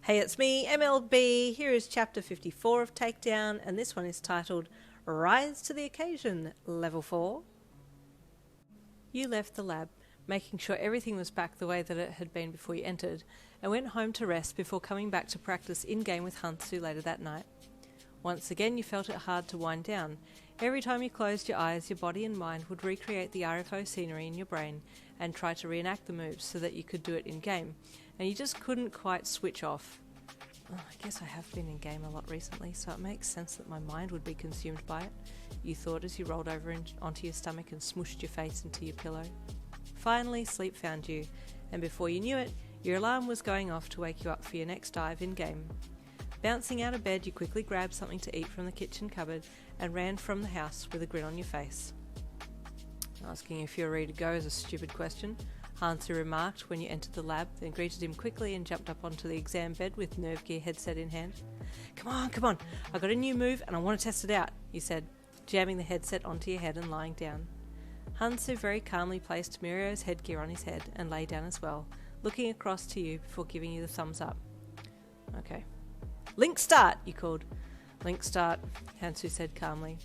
Hey, it's me, MLB. Here is chapter 54 of Takedown, and this one is titled Rise to the Occasion, Level 4. You left the lab, making sure everything was back the way that it had been before you entered, and went home to rest before coming back to practice in-game with Hansu later that night. Once again, you felt it hard to wind down. Every time you closed your eyes, your body and mind would recreate the RFO scenery in your brain and try to reenact the moves so that you could do it in-game, and you just couldn't quite switch off. I guess I have been in-game a lot recently, so it makes sense that my mind would be consumed by it, you thought as you rolled over onto your stomach and smooshed your face into your pillow. Finally, sleep found you, and before you knew it, your alarm was going off to wake you up for your next dive in-game. Bouncing out of bed, you quickly grabbed something to eat from the kitchen cupboard and ran from the house with a grin on your face. Asking if you're ready to go is a stupid question, Hansu remarked when you entered the lab, then greeted him quickly and jumped up onto the exam bed with Nerve Gear headset in hand. Come on, I got a new move and I want to test it out, you said, jamming the headset onto your head and lying down. Hansu very calmly placed Mirio's headgear on his head and lay down as well, looking across to you before giving you the thumbs up. Okay. Link start, you called. Link start, Hansu said calmly.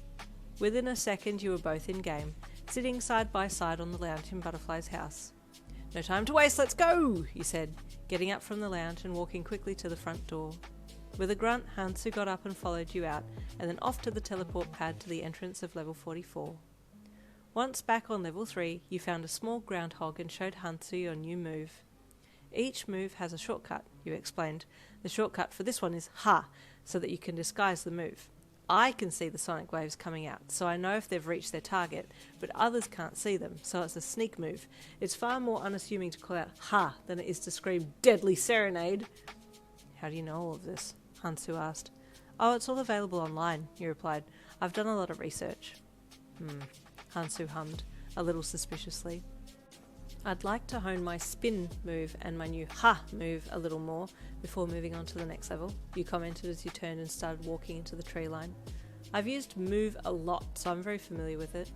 Within a second you were both in game, sitting side by side on the lounge in Butterfly's house. No time to waste, let's go, you said, getting up from the lounge and walking quickly to the front door. With a grunt, Hansu got up and followed you out, and then off to the teleport pad to the entrance of level 44. Once back on level 3, you found a small groundhog and showed Hansu your new move. Each move has a shortcut, you explained. The shortcut for this one is Ha, so that you can disguise the move. I can see the sonic waves coming out, so I know if they've reached their target, but others can't see them, so it's a sneak move. It's far more unassuming to call out Ha than it is to scream Deadly Serenade. How do you know all of this? Hansu asked. Oh, it's all available online, you replied. I've done a lot of research. Hansu hummed, a little suspiciously. I'd like to hone my spin move and my new Ha move a little more before moving on to the next level, you commented as you turned and started walking into the tree line. I've used move a lot, so I'm very familiar with it.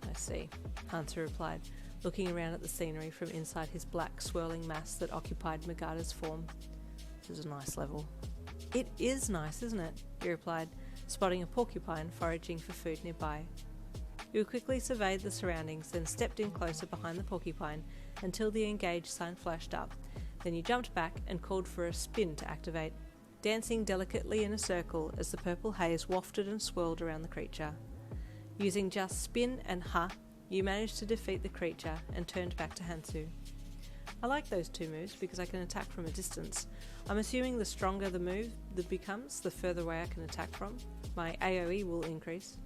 I see, Hansu replied, looking around at the scenery from inside his black swirling mass that occupied Magata's form. This is a nice level. It is nice, isn't it? He replied, spotting a porcupine foraging for food nearby. You quickly surveyed the surroundings, then stepped in closer behind the porcupine until the engage sign flashed up. Then you jumped back and called for a spin to activate, dancing delicately in a circle as the purple haze wafted and swirled around the creature. Using just spin and Ha, you managed to defeat the creature and turned back to Hansu. I like those two moves because I can attack from a distance. I'm assuming the stronger the move becomes, the further away I can attack from. My AoE will increase.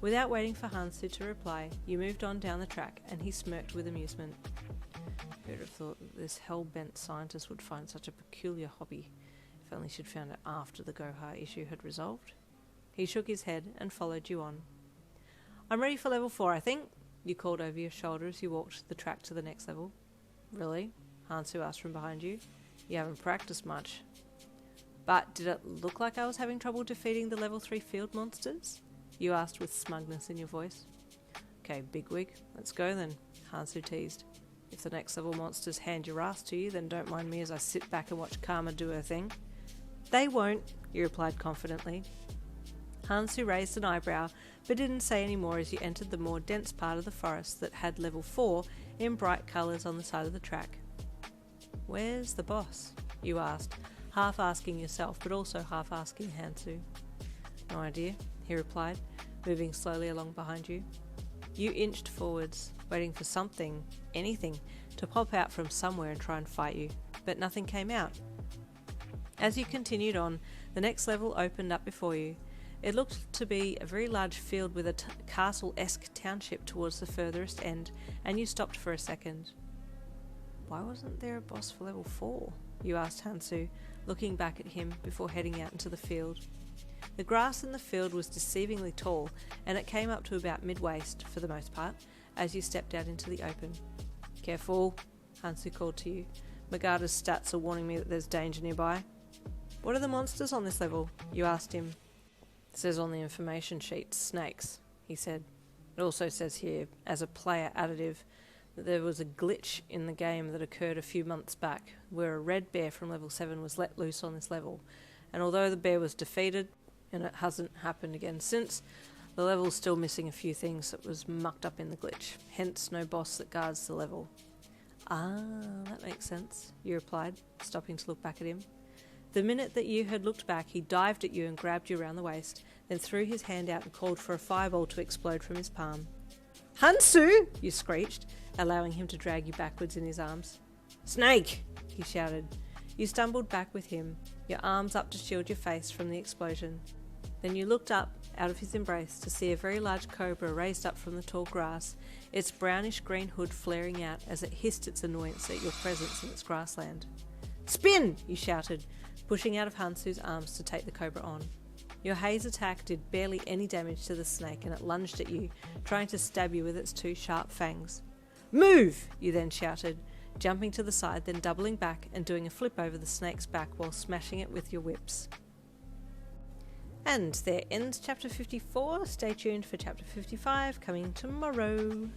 Without waiting for Hansu to reply, you moved on down the track, and he smirked with amusement. Who'd have thought that this hell-bent scientist would find such a peculiar hobby, if only she'd found it after the Goha issue had resolved? He shook his head and followed you on. I'm ready for level 4, I think, you called over your shoulder as you walked the track to the next level. Really? Hansu asked from behind you. You haven't practiced much. But did it look like I was having trouble defeating the level 3 field monsters? You asked with smugness in your voice. Okay, bigwig, let's go then, Hansu teased. If the next level monsters hand your ass to you, then don't mind me as I sit back and watch Karma do her thing. They won't, you replied confidently. Hansu raised an eyebrow, but didn't say any more as you entered the more dense part of the forest that had level 4 in bright colours on the side of the track. Where's the boss? You asked, half asking yourself, but also half asking Hansu. No idea, he replied, moving slowly along behind you. You inched forwards, waiting for something, anything, to pop out from somewhere and try and fight you, but nothing came out. As you continued on, the next level opened up before you. It looked to be a very large field with a castle-esque township towards the furthest end, and you stopped for a second. Why wasn't there a boss for level 4? You asked Hansu, looking back at him before heading out into the field. The grass in the field was deceivingly tall, and it came up to about mid-waist, for the most part, as you stepped out into the open. Careful, Hansu called to you. Magata's stats are warning me that there's danger nearby. What are the monsters on this level? You asked him. It says on the information sheet, snakes, he said. It also says here, as a player additive, there was a glitch in the game that occurred a few months back, where a red bear from level 7 was let loose on this level. And although the bear was defeated, and it hasn't happened again since, the level's still missing a few things that was mucked up in the glitch, hence no boss that guards the level. Ah, that makes sense, you replied, stopping to look back at him. The minute that you had looked back, he dived at you and grabbed you around the waist, then threw his hand out and called for a fireball to explode from his palm. Hansu! You screeched, allowing him to drag you backwards in his arms. Snake! He shouted. You stumbled back with him, your arms up to shield your face from the explosion. Then you looked up, out of his embrace, to see a very large cobra raised up from the tall grass, its brownish-green hood flaring out as it hissed its annoyance at your presence in its grassland. Spin! You shouted, pushing out of Hansu's arms to take the cobra on. Your haze attack did barely any damage to the snake, and it lunged at you, trying to stab you with its two sharp fangs. Move! You then shouted, jumping to the side, then doubling back and doing a flip over the snake's back while smashing it with your whips. And there ends chapter 54. Stay tuned for chapter 55 coming tomorrow.